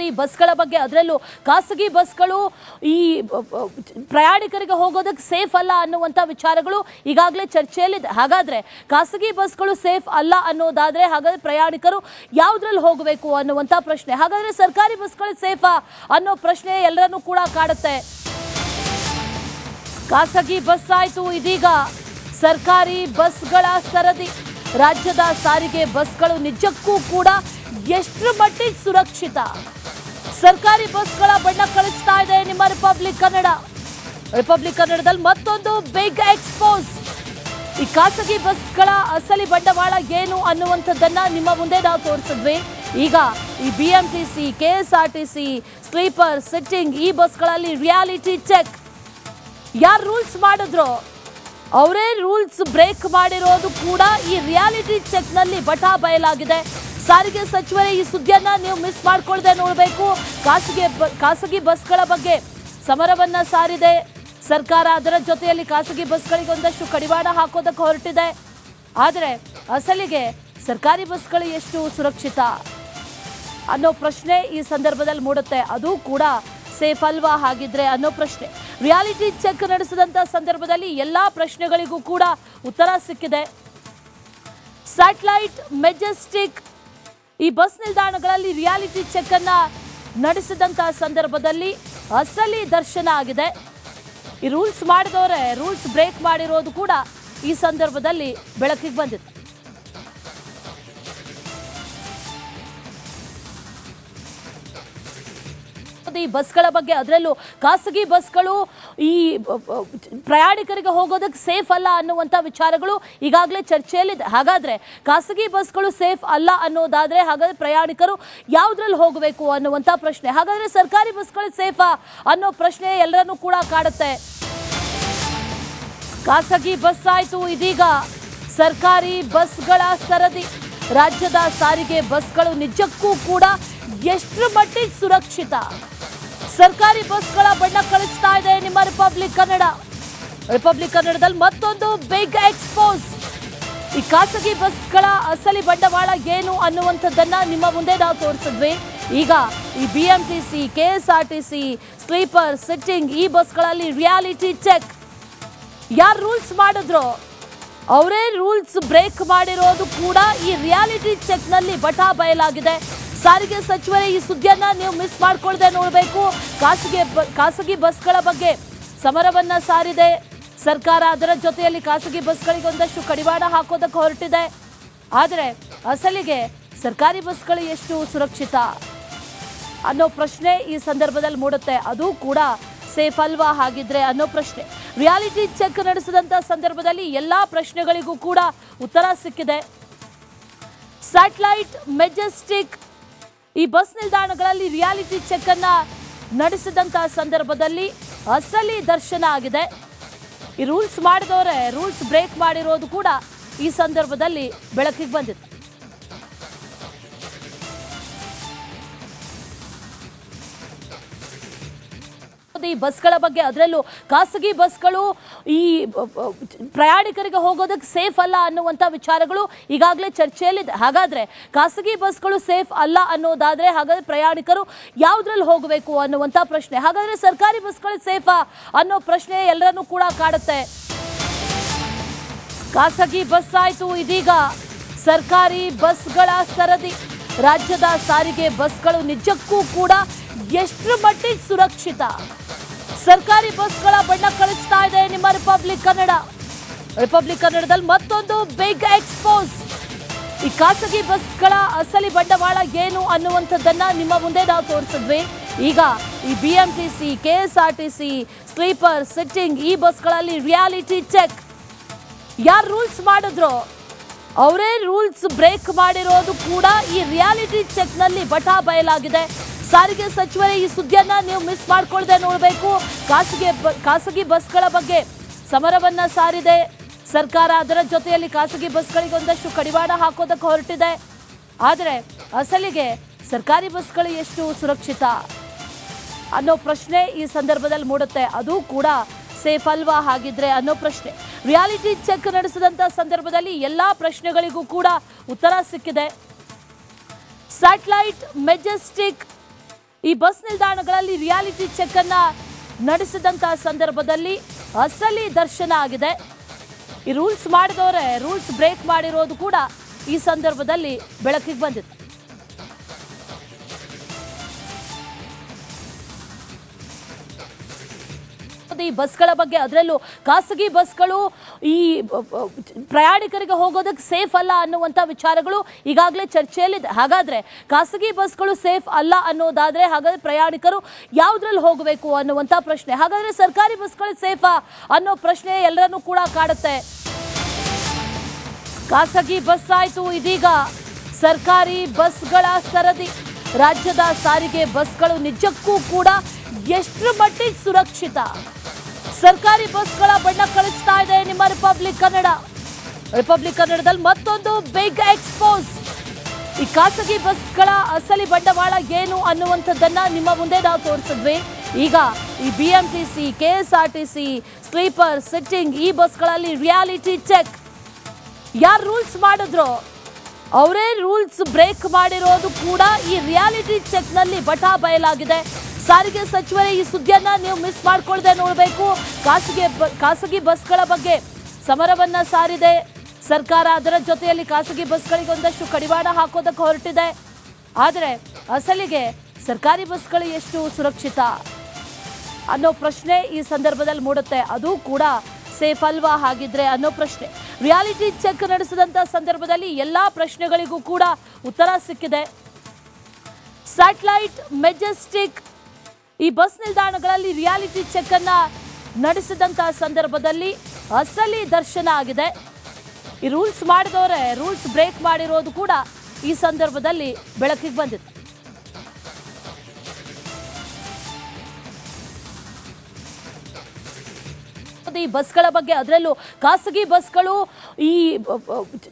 ಈ ಬಸ್ಗಳ ಬಗ್ಗೆ, ಅದರಲ್ಲೂ ಖಾಸಗಿ ಬಸ್ಗಳು ಈ ಪ್ರಯಾಣಿಕರಿಗೆ ಹೋಗೋದಕ್ಕೆ ಸೇಫ್ ಅಲ್ಲ ಅನ್ನುವಂಥ ವಿಚಾರಗಳು ಈಗಾಗಲೇ ಚರ್ಚೆಯಲ್ಲಿದೆ. ಹಾಗಾದ್ರೆ ಖಾಸಗಿ ಬಸ್ಗಳು ಸೇಫ್ ಅಲ್ಲ ಅನ್ನೋದಾದ್ರೆ ಹಾಗಾದ್ರೆ ಪ್ರಯಾಣಿಕರು ಯಾವುದ್ರಲ್ಲಿ ಹೋಗಬೇಕು ಅನ್ನುವಂಥ ಪ್ರಶ್ನೆ. ಹಾಗಾದ್ರೆ ಸರ್ಕಾರಿ ಬಸ್ಗಳು ಸೇಫಾ ಅನ್ನೋ ಪ್ರಶ್ನೆ ಎಲ್ಲರನ್ನೂ ಕೂಡ ಕಾಡುತ್ತೆ. ಖಾಸಗಿ ಬಸ್ ಆಯ್ತು, ಇದೀಗ ಸರ್ಕಾರಿ ಬಸ್ಗಳ ಸರದಿ. ರಾಜ್ಯದ ಸಾರಿಗೆ ಬಸ್ಗಳು ನಿಜಕ್ಕೂ ಕೂಡ ಎಷ್ಟು ಮಟ್ಟಿಗೆ ಸುರಕ್ಷಿತ? ಸರ್ಕಾರಿ ಬಸ್ಗಳ ಬಣ್ಣ ಕಳಿಸ್ತಾ ಇದೆ ನಿಮ್ಮ ರಿಪಬ್ಲಿಕ್ ಕನ್ನಡ. ರಿಪಬ್ಲಿಕ್ ಕನ್ನಡದಲ್ಲಿ ಮತ್ತೊಂದು ಬಿಗ್ ಎಕ್ಸ್ಪೋಸ್. ಈ ಖಾಸಗಿ ಬಸ್ಗಳ ಅಸಲಿ ಬಂಡವಾಳ ಏನು ಅನ್ನುವಂಥದ್ದನ್ನ ನಿಮ್ಮ ಮುಂದೆ ನಾವು ತೋರಿಸಿದ್ವಿ. ಈಗ ಈ BMTC, KSRTC, ಸ್ಲೀಪರ್, ಸಿಟ್ಟಿಂಗ್ ಈ ಬಸ್ಗಳಲ್ಲಿ ರಿಯಾಲಿಟಿ ಚೆಕ್. ಯಾರು ರೂಲ್ಸ್ ಮಾಡಿದ್ರು ಅವರೇ ರೂಲ್ಸ್ ಬ್ರೇಕ್ ಮಾಡಿರೋದು ಕೂಡ ಈ ರಿಯಾಲಿಟಿ ಚೆಕ್ ನಲ್ಲಿ ಬಟಾ ಬಯಲಾಗಿದೆ. ಸಾರಿಗೆ ಸಚಿವರೇ ಈ ಸುದ್ದಿಯನ್ನ ನೀವು ಮಿಸ್ ಮಾಡ್ಕೊಳ್ಳದೆ ನೋಡಬೇಕು. ಖಾಸಗಿ ಬಸ್ಗಳ ಬಗ್ಗೆ ಸಮರವನ್ನ ಸಾರಿದೆ ಸರ್ಕಾರ. ಅದರ ಜೊತೆಯಲ್ಲಿ ಖಾಸಗಿ ಬಸ್ಗಳಿಗೆ ಒಂದಷ್ಟು ಕಡಿವಾಣ ಹಾಕೋದಕ್ಕೆ ಹೊರಟಿದೆ. ಆದರೆ ಅಸಲಿಗೆ ಸರ್ಕಾರಿ ಬಸ್ಗಳು ಎಷ್ಟು ಸುರಕ್ಷಿತ ಅನ್ನೋ ಪ್ರಶ್ನೆ ಈ ಸಂದರ್ಭದಲ್ಲಿ ಮೂಡುತ್ತೆ. ಅದು ಕೂಡ ಸೇಫ್ ಅಲ್ವಾ ಹಾಗಿದ್ರೆ ಅನ್ನೋ ಪ್ರಶ್ನೆ. ರಿಯಾಲಿಟಿ ಚೆಕ್ ನಡೆಸಿದಂತ ಸಂದರ್ಭದಲ್ಲಿ ಎಲ್ಲಾ ಪ್ರಶ್ನೆಗಳಿಗೂ ಕೂಡ ಉತ್ತರ ಸಿಕ್ಕಿದೆ. ಸ್ಯಾಟಲೈಟ್, ಮೆಜೆಸ್ಟಿಕ್ ಈ ಬಸ್ ನಿಲ್ದಾಣಗಳಲ್ಲಿ ರಿಯಾಲಿಟಿ ಚೆಕ್ ಅನ್ನ ನಡೆಸಿದಂತ ಸಂದರ್ಭದಲ್ಲಿ ಅಸಲಿ ದರ್ಶನ ಆಗಿದೆ. ಈ ರೂಲ್ಸ್ ಮಾಡಿದವರೇ ರೂಲ್ಸ್ ಬ್ರೇಕ್ ಮಾಡಿರೋದು ಕೂಡ ಈ ಸಂದರ್ಭದಲ್ಲಿ ಬೆಳಕಿಗೆ ಬಂದಿದೆ. ಈ ಬಸ್ಗಳ ಬಗ್ಗೆ, ಅದರಲ್ಲೂ ಖಾಸಗಿ ಬಸ್ಗಳು ಈ ಪ್ರಯಾಣಿಕರಿಗೆ ಹೋಗೋದಕ್ಕೆ ಸೇಫ್ ಅಲ್ಲ ಅನ್ನುವಂಥ ವಿಚಾರಗಳು ಈಗಾಗಲೇ ಚರ್ಚೆಯಲ್ಲಿದೆ. ಹಾಗಾದ್ರೆ ಖಾಸಗಿ ಬಸ್ಗಳು ಸೇಫ್ ಅಲ್ಲ ಅನ್ನೋದಾದ್ರೆ ಹಾಗಾದ್ರೆ ಪ್ರಯಾಣಿಕರು ಯಾವುದ್ರಲ್ಲಿ ಹೋಗಬೇಕು ಅನ್ನುವಂಥ ಪ್ರಶ್ನೆ. ಹಾಗಾದ್ರೆ ಸರ್ಕಾರಿ ಬಸ್ಗಳು ಸೇಫಾ ಅನ್ನೋ ಪ್ರಶ್ನೆ ಎಲ್ಲರನ್ನೂ ಕೂಡ ಕಾಡುತ್ತೆ. ಖಾಸಗಿ ಬಸ್ ಆಯ್ತು, ಇದೀಗ ಸರ್ಕಾರಿ ಬಸ್ಗಳ ಸರದಿ. ರಾಜ್ಯದ ಸಾರಿಗೆ ಬಸ್ಗಳು ನಿಜಕ್ಕೂ ಕೂಡ ಎಷ್ಟು ಮಟ್ಟಿಗೆ ಸುರಕ್ಷಿತ? ಸರ್ಕಾರಿ ಬಸ್ಗಳ ಬಣ್ಣ ಕಳಿಸ್ತಾ ಇದೆ ನಿಮ್ಮ ರಿಪಬ್ಲಿಕ್ ಕನ್ನಡ. ರಿಪಬ್ಲಿಕ್ ಕನ್ನಡದಲ್ಲಿ ಮತ್ತೊಂದು ಬಿಗ್ ಎಕ್ಸ್ಪೋಸ್. ಈ ಖಾಸಗಿ ಬಸ್ಗಳ ಅಸಲಿ ಬಂಡವಾಳ ಏನು ಅನ್ನುವಂಥದ್ದನ್ನ ನಿಮ್ಮ ಮುಂದೆ ನಾವು ತೋರಿಸಿದ್ವಿ. ಈಗ ಈ BMTC, KSRTC, ಸ್ಲೀಪರ್, ಸಿಟ್ಟಿಂಗ್ ಈ ಬಸ್ಗಳಲ್ಲಿ ರಿಯಾಲಿಟಿ ಚೆಕ್. ಯಾರು ರೂಲ್ಸ್ ಮಾಡಿದ್ರು ಅವರೇ ರೂಲ್ಸ್ ಬ್ರೇಕ್ ಮಾಡಿರೋದು ಕೂಡ ಈ ರಿಯಾಲಿಟಿ ಚೆಕ್ ನಲ್ಲಿ ಬಟಾ ಬಯಲಾಗಿದೆ. ಸಾರಿಗೆ ಸಚಿವರೇ ಈ ಸುದ್ದಿಯನ್ನ ನೀವು ಮಿಸ್ ಮಾಡ್ಕೊಳ್ಳದೆ ನೋಡಬೇಕು. ಖಾಸಗಿ ಬಸ್ಗಳ ಬಗ್ಗೆ ಸಮರವನ್ನ ಸಾರಿದೆ ಸರ್ಕಾರ. ಅದರ ಜೊತೆಯಲ್ಲಿ ಖಾಸಗಿ ಬಸ್ಗಳಿಗೆ ಒಂದಷ್ಟು ಕಡಿವಾಣ ಹಾಕೋದಕ್ಕೆ ಹೊರಟಿದೆ. ಆದರೆ ಅಸಲಿಗೆ ಸರ್ಕಾರಿ ಬಸ್ಗಳು ಎಷ್ಟು ಸುರಕ್ಷಿತ ಅನ್ನೋ ಪ್ರಶ್ನೆ ಈ ಸಂದರ್ಭದಲ್ಲಿ ಮೂಡುತ್ತೆ. ಅದು ಕೂಡ ಸೇಫ್ ಅಲ್ವಾ ಹಾಗಿದ್ರೆ ಅನ್ನೋ ಪ್ರಶ್ನೆ. ರಿಯಾಲಿಟಿ ಚೆಕ್ ನಡೆಸಿದಂತ ಸಂದರ್ಭದಲ್ಲಿ ಎಲ್ಲಾ ಪ್ರಶ್ನೆಗಳಿಗೂ ಕೂಡ ಉತ್ತರ ಸಿಕ್ಕಿದೆ. ಸ್ಯಾಟಲೈಟ್, ಮೆಜೆಸ್ಟಿಕ್ ಈ ಬಸ್ ನಿಲ್ದಾಣಗಳಲ್ಲಿ ರಿಯಾಲಿಟಿ ಚೆಕ್ ಅನ್ನ ನಡೆಸಿದಂತ ಸಂದರ್ಭದಲ್ಲಿ ಅಸಲಿ ದರ್ಶನ ಆಗಿದೆ. ಈ ರೂಲ್ಸ್ ಮಾಡಿದವರೇ ರೂಲ್ಸ್ ಬ್ರೇಕ್ ಮಾಡಿರೋದು ಕೂಡ ಈ ಸಂದರ್ಭದಲ್ಲಿ ಬೆಳಕಿಗೆ ಬಂದಿದೆ. ಈ ಬಸ್ಗಳ ಬಗ್ಗೆ, ಅದರಲ್ಲೂ ಖಾಸಗಿ ಬಸ್ಗಳು ಈ ಪ್ರಯಾಣಿಕರಿಗೆ ಹೋಗೋದಕ್ಕೆ ಸೇಫ್ ಅಲ್ಲ ಅನ್ನುವಂಥ ವಿಚಾರಗಳು ಈಗಾಗಲೇ ಚರ್ಚೆಯಲ್ಲಿದೆ. ಹಾಗಾದ್ರೆ ಖಾಸಗಿ ಬಸ್ಗಳು ಸೇಫ್ ಅಲ್ಲ ಅನ್ನೋದಾದ್ರೆ ಹಾಗಾದ್ರೆ ಪ್ರಯಾಣಿಕರು ಯಾವುದ್ರಲ್ಲಿ ಹೋಗಬೇಕು ಅನ್ನುವಂಥ ಪ್ರಶ್ನೆ. ಹಾಗಾದ್ರೆ ಸರ್ಕಾರಿ ಬಸ್ಗಳು ಸೇಫಾ ಅನ್ನೋ ಪ್ರಶ್ನೆ ಎಲ್ಲರನ್ನೂ ಕೂಡ ಕಾಡುತ್ತೆ. ಖಾಸಗಿ ಬಸ್ ಆಯ್ತು, ಇದೀಗ ಸರ್ಕಾರಿ ಬಸ್ಗಳ ಸರದಿ. ರಾಜ್ಯದ ಸಾರಿಗೆ ಬಸ್ಗಳು ನಿಜಕ್ಕೂ ಕೂಡ ಎಷ್ಟು ಮಟ್ಟಿಗೆ ಸುರಕ್ಷಿತ? ಸರ್ಕಾರಿ ಬಸ್ಗಳ ಬಣ್ಣ ಕಳಿಸ್ತಾ ಇದೆ ನಿಮ್ಮ ರಿಪಬ್ಲಿಕ್ ಕನ್ನಡ. ರಿಪಬ್ಲಿಕ್ ಕನ್ನಡದಲ್ಲಿ ಮತ್ತೊಂದು ಬಿಗ್ ಎಕ್ಸ್ಪೋಸ್. ಈ ಖಾಸಗಿ ಬಸ್ಗಳ ಅಸಲಿ ಬಂಡವಾಳ ಏನು ಅನ್ನುವಂಥದ್ದನ್ನ ನಿಮ್ಮ ಮುಂದೆ ನಾವು ತೋರಿಸಿದ್ವಿ. ಈಗ ಈ BMTC, KSRTC, ಸ್ಲೀಪರ್, ಸಿಟ್ಟಿಂಗ್ ಈ ಬಸ್ಗಳಲ್ಲಿ ರಿಯಾಲಿಟಿ ಚೆಕ್. ಯಾರು ರೂಲ್ಸ್ ಮಾಡಿದ್ರು ಅವರೇ ರೂಲ್ಸ್ ಬ್ರೇಕ್ ಮಾಡಿರೋದು ಕೂಡ ಈ ರಿಯಾಲಿಟಿ ಚೆಕ್ ನಲ್ಲಿ ಬಟಾ ಬಯಲಾಗಿದೆ. ಸಾರಿಗೆ ಸಚಿವರೇ ಈ ಸುದ್ದಿಯನ್ನ ನೀವು ಮಿಸ್ ಮಾಡ್ಕೊಳ್ಳದೆ ನೋಡಬೇಕು. ಖಾಸಗಿ ಬಸ್ಗಳ ಬಗ್ಗೆ ಸಮರವನ್ನ ಸಾರಿದೆ ಸರ್ಕಾರ. ಅದರ ಜೊತೆಯಲ್ಲಿ ಖಾಸಗಿ ಬಸ್ಗಳಿಗೆ ಒಂದಷ್ಟು ಕಡಿವಾಣ ಹಾಕೋದಕ್ಕೆ ಹೊರಟಿದೆ. ಆದರೆ ಅಸಲಿಗೆ ಸರ್ಕಾರಿ ಬಸ್ಗಳು ಎಷ್ಟು ಸುರಕ್ಷಿತ ಅನ್ನೋ ಪ್ರಶ್ನೆ ಈ ಸಂದರ್ಭದಲ್ಲಿ ಮೂಡುತ್ತೆ. ಅದು ಕೂಡ ಸೇಫ್ ಅಲ್ವಾ ಹಾಗಿದ್ರೆ ಅನ್ನೋ ಪ್ರಶ್ನೆ. ರಿಯಾಲಿಟಿ ಚೆಕ್ ನಡೆಸಿದಂತ ಸಂದರ್ಭದಲ್ಲಿ ಎಲ್ಲಾ ಪ್ರಶ್ನೆಗಳಿಗೂ ಕೂಡ ಉತ್ತರ ಸಿಕ್ಕಿದೆ. ಸ್ಯಾಟಲೈಟ್, ಮೆಜೆಸ್ಟಿಕ್ ಈ ಬಸ್ ನಿಲ್ದಾಣಗಳಲ್ಲಿ ರಿಯಾಲಿಟಿ ಚೆಕ್ ಅನ್ನ ನಡೆಸಿದಂತಹ ಸಂದರ್ಭದಲ್ಲಿ ಅಸಲಿ ದರ್ಶನ ಆಗಿದೆ. ಈ ರೂಲ್ಸ್ ಮಾಡಿದವರೇ ರೂಲ್ಸ್ ಬ್ರೇಕ್ ಮಾಡಿರೋದು ಕೂಡ ಈ ಸಂದರ್ಭದಲ್ಲಿ ಬೆಳಕಿಗೆ ಬಂದಿದೆ. ಈ ಬಸ್ಗಳ ಬಗ್ಗೆ, ಅದರಲ್ಲೂ ಖಾಸಗಿ ಬಸ್ಗಳು ಈ ಪ್ರಯಾಣಿಕರಿಗೆ ಹೋಗೋದಕ್ಕೆ ಸೇಫ್ ಅಲ್ಲ ಅನ್ನುವಂಥ ವಿಚಾರಗಳು ಈಗಾಗಲೇ ಚರ್ಚೆಯಲ್ಲಿದೆ. ಹಾಗಾದ್ರೆ ಖಾಸಗಿ ಬಸ್ಗಳು ಸೇಫ್ ಅಲ್ಲ ಅನ್ನೋದಾದ್ರೆ ಹಾಗಾದ್ರೆ ಪ್ರಯಾಣಿಕರು ಯಾವುದ್ರಲ್ಲಿ ಹೋಗಬೇಕು ಅನ್ನುವಂಥ ಪ್ರಶ್ನೆ. ಹಾಗಾದ್ರೆ ಸರ್ಕಾರಿ ಬಸ್ಗಳು ಸೇಫಾ ಅನ್ನೋ ಪ್ರಶ್ನೆ ಎಲ್ಲರನ್ನೂ ಕೂಡ ಕಾಡುತ್ತೆ. ಖಾಸಗಿ ಬಸ್ ಆಯ್ತು, ಇದೀಗ ಸರ್ಕಾರಿ ಬಸ್ಗಳ ಸರದಿ. ರಾಜ್ಯದ ಸಾರಿಗೆ ಬಸ್ಗಳು ನಿಜಕ್ಕೂ ಕೂಡ ಎಷ್ಟರ ಮಟ್ಟಿಗೆ ಸುರಕ್ಷಿತ? ಸರ್ಕಾರಿ ಬಸ್ಗಳ ಬಣ್ಣ ಕಳಿಸ್ತಾ ಇದೆ ನಿಮ್ಮ ರಿಪಬ್ಲಿಕ್ ಕನ್ನಡ. ರಿಪಬ್ಲಿಕ್ ಕನ್ನಡದಲ್ಲಿ ಮತ್ತೊಂದು ಬಿಗ್ ಎಕ್ಸ್ಪೋಸ್. ಈ ಖಾಸಗಿ ಬಸ್ಗಳ ಅಸಲಿ ಬಂಡವಾಳ ಏನು ಅನ್ನುವಂಥದ್ದನ್ನ ನಿಮ್ಮ ಮುಂದೆ ನಾವು ತೋರಿಸಿದ್ವಿ. ಈಗ ಈ BMTC, KSRTC, ಸ್ಲೀಪರ್, ಸಿಟ್ಟಿಂಗ್ ಈ ಬಸ್ಗಳಲ್ಲಿ ರಿಯಾಲಿಟಿ ಚೆಕ್. ಯಾರು ರೂಲ್ಸ್ ಮಾಡಿದ್ರು ಅವರೇ ರೂಲ್ಸ್ ಬ್ರೇಕ್ ಮಾಡಿರೋದು ಕೂಡ ಈ ರಿಯಾಲಿಟಿ ಚೆಕ್ ನಲ್ಲಿ ಬಟಾ ಬಯಲಾಗಿದೆ. ಸಾರಿಗೆ ಸಚಿವರೇ ಈ ಸುದ್ದಿಯನ್ನ ನೀವು ಮಿಸ್ ಮಾಡ್ಕೊಳ್ಳದೆ ನೋಡಬೇಕು. ಖಾಸಗಿ ಬಸ್ಗಳ ಬಗ್ಗೆ ಸಮರವನ್ನ ಸಾರಿದೆ ಸರ್ಕಾರ. ಅದರ ಜೊತೆಯಲ್ಲಿ ಖಾಸಗಿ ಬಸ್ಗಳಿಗೆ ಒಂದಷ್ಟು ಕಡಿವಾಣ ಹಾಕೋದಕ್ಕೆ ಹೊರಟಿದೆ. ಆದರೆ ಅಸಲಿಗೆ ಸರ್ಕಾರಿ ಬಸ್ಗಳು ಎಷ್ಟು ಸುರಕ್ಷಿತ ಅನ್ನೋ ಪ್ರಶ್ನೆ ಈ ಸಂದರ್ಭದಲ್ಲಿ ಮೂಡುತ್ತೆ. ಅದು ಕೂಡ ಸೇಫ್ ಅಲ್ವಾ ಹಾಗಿದ್ರೆ ಅನ್ನೋ ಪ್ರಶ್ನೆ. ರಿಯಾಲಿಟಿ ಚೆಕ್ ನಡೆಸಿದಂತ ಸಂದರ್ಭದಲ್ಲಿ ಎಲ್ಲಾ ಪ್ರಶ್ನೆಗಳಿಗೂ ಕೂಡ ಉತ್ತರ ಸಿಕ್ಕಿದೆ. ಸ್ಯಾಟಲೈಟ್, ಮೆಜೆಸ್ಟಿಕ್ ಈ ಬಸ್ ನಿಲ್ದಾಣಗಳಲ್ಲಿ ರಿಯಾಲಿಟಿ ಚೆಕ್ ಅನ್ನ ನಡೆಸಿದಂತಹ ಸಂದರ್ಭದಲ್ಲಿ ಅಸಲಿ ದರ್ಶನ ಆಗಿದೆ. ಈ ರೂಲ್ಸ್ ಮಾಡಿದವರೇ ರೂಲ್ಸ್ ಬ್ರೇಕ್ ಮಾಡಿರೋದು ಕೂಡ ಈ ಸಂದರ್ಭದಲ್ಲಿ ಬೆಳಕಿಗೆ ಬಂದಿದೆ. ಈ ಬಸ್ಗಳ ಬಗ್ಗೆ, ಅದರಲ್ಲೂ ಖಾಸಗಿ ಬಸ್ಗಳು ಈ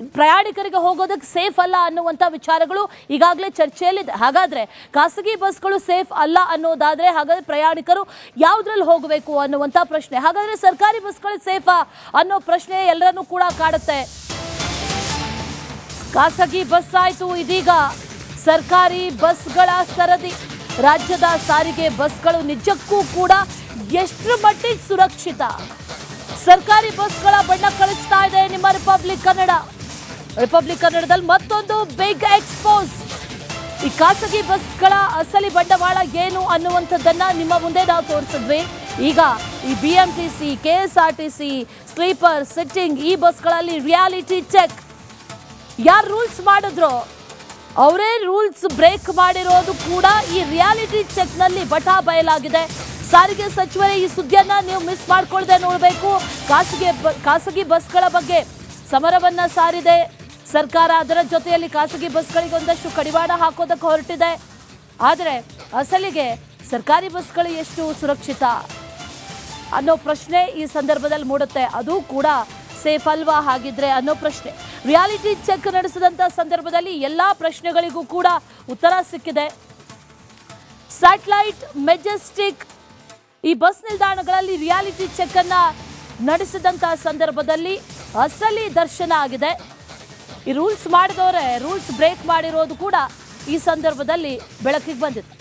ಪ್ರಯಾಣಿಕರಿಗೆ ಹೋಗೋದಕ್ಕೆ ಸೇಫ್ ಅಲ್ಲ ಅನ್ನುವಂಥ ವಿಚಾರಗಳು ಈಗಾಗಲೇ ಚರ್ಚೆಯಲ್ಲಿದೆ. ಹಾಗಾದ್ರೆ ಖಾಸಗಿ ಬಸ್ಗಳು ಸೇಫ್ ಅಲ್ಲ ಅನ್ನೋದಾದ್ರೆ ಹಾಗಾದ್ರೆ ಪ್ರಯಾಣಿಕರು ಯಾವುದ್ರಲ್ಲಿ ಹೋಗಬೇಕು ಅನ್ನುವಂಥ ಪ್ರಶ್ನೆ. ಹಾಗಾದ್ರೆ ಸರ್ಕಾರಿ ಬಸ್ಗಳು ಸೇಫಾ ಅನ್ನೋ ಪ್ರಶ್ನೆ ಎಲ್ಲರನ್ನೂ ಕೂಡ ಕಾಡುತ್ತೆ. ಖಾಸಗಿ ಬಸ್ ಆಯ್ತು, ಇದೀಗ ಸರ್ಕಾರಿ ಬಸ್ಗಳ ಸರದಿ. ರಾಜ್ಯದ ಸಾರಿಗೆ ಬಸ್ಗಳು ನಿಜಕ್ಕೂ ಕೂಡ ಎಷ್ಟರ ಮಟ್ಟಿಗೆ ಸುರಕ್ಷಿತ? ಸರ್ಕಾರಿ ಬಸ್ಗಳ ಬಣ್ಣ ಕಳಿಸ್ತಾ ಇದೆ ನಿಮ್ಮ ರಿಪಬ್ಲಿಕ್ ಕನ್ನಡ. ರಿಪಬ್ಲಿಕ್ ಕನ್ನಡದಲ್ಲಿ ಮತ್ತೊಂದು ಬಿಗ್ ಎಕ್ಸ್ಪೋಸ್. ಈ ಖಾಸಗಿ ಬಸ್ಗಳ ಅಸಲಿ ಬಂಡವಾಳ ಏನು ಅನ್ನುವಂಥದ್ದನ್ನ ನಿಮ್ಮ ಮುಂದೆ ನಾವು ತೋರಿಸಿದ್ವಿ. ಈಗ ಈ BMTC, KSRTC, ಸ್ಲೀಪರ್, ಸಿಟ್ಟಿಂಗ್ ಈ ಬಸ್ಗಳಲ್ಲಿ ರಿಯಾಲಿಟಿ ಚೆಕ್. ಯಾರು ರೂಲ್ಸ್ ಮಾಡಿದ್ರು ಅವರೇ ರೂಲ್ಸ್ ಬ್ರೇಕ್ ಮಾಡಿರೋದು ಕೂಡ ಈ ರಿಯಾಲಿಟಿ ಚೆಕ್ ನಲ್ಲಿ ಬಟಾ ಬಯಲಾಗಿದೆ. ಸಾರಿಗೆ ಸಚಿವರೇ ಈ ಸುದ್ದಿಯನ್ನ ನೀವು ಮಿಸ್ ಮಾಡ್ಕೊಳ್ಳದೆ ನೋಡಬೇಕು. ಖಾಸಗಿ ಬಸ್ಗಳ ಬಗ್ಗೆ ಸಮರವನ್ನ ಸಾರಿದೆ ಸರ್ಕಾರ. ಅದರ ಜೊತೆಯಲ್ಲಿ ಖಾಸಗಿ ಬಸ್ಗಳಿಗೆ ಒಂದಷ್ಟು ಕಡಿವಾಣ ಹಾಕೋದಕ್ಕೆ ಹೊರಟಿದೆ. ಆದರೆ ಅಸಲಿಗೆ ಸರ್ಕಾರಿ ಬಸ್ಗಳು ಎಷ್ಟು ಸುರಕ್ಷಿತ ಅನ್ನೋ ಪ್ರಶ್ನೆ ಈ ಸಂದರ್ಭದಲ್ಲಿ ಮೂಡುತ್ತೆ. ಅದು ಕೂಡ ಸೇಫ್ ಅಲ್ವಾ ಹಾಗಿದ್ರೆ ಅನ್ನೋ ಪ್ರಶ್ನೆ. ರಿಯಾಲಿಟಿ ಚೆಕ್ ನಡೆಸಿದಂತ ಸಂದರ್ಭದಲ್ಲಿ ಎಲ್ಲಾ ಪ್ರಶ್ನೆಗಳಿಗೂ ಕೂಡ ಉತ್ತರ ಸಿಕ್ಕಿದೆ. ಸ್ಯಾಟಲೈಟ್, ಮೆಜೆಸ್ಟಿಕ್ ಈ ಬಸ್ ನಿಲ್ದಾಣಗಳಲ್ಲಿ ರಿಯಾಲಿಟಿ ಚೆಕ್ ಅನ್ನ ನಡೆಸಿದಂತಹ ಸಂದರ್ಭದಲ್ಲಿ ಅಸಲಿ ದರ್ಶನ ಆಗಿದೆ. ಈ ರೂಲ್ಸ್ ಮಾಡಿದವರೇ ರೂಲ್ಸ್ ಬ್ರೇಕ್ ಮಾಡಿರೋದು ಕೂಡ ಈ ಸಂದರ್ಭದಲ್ಲಿ ಬೆಳಕಿಗೆ ಬಂದಿದೆ.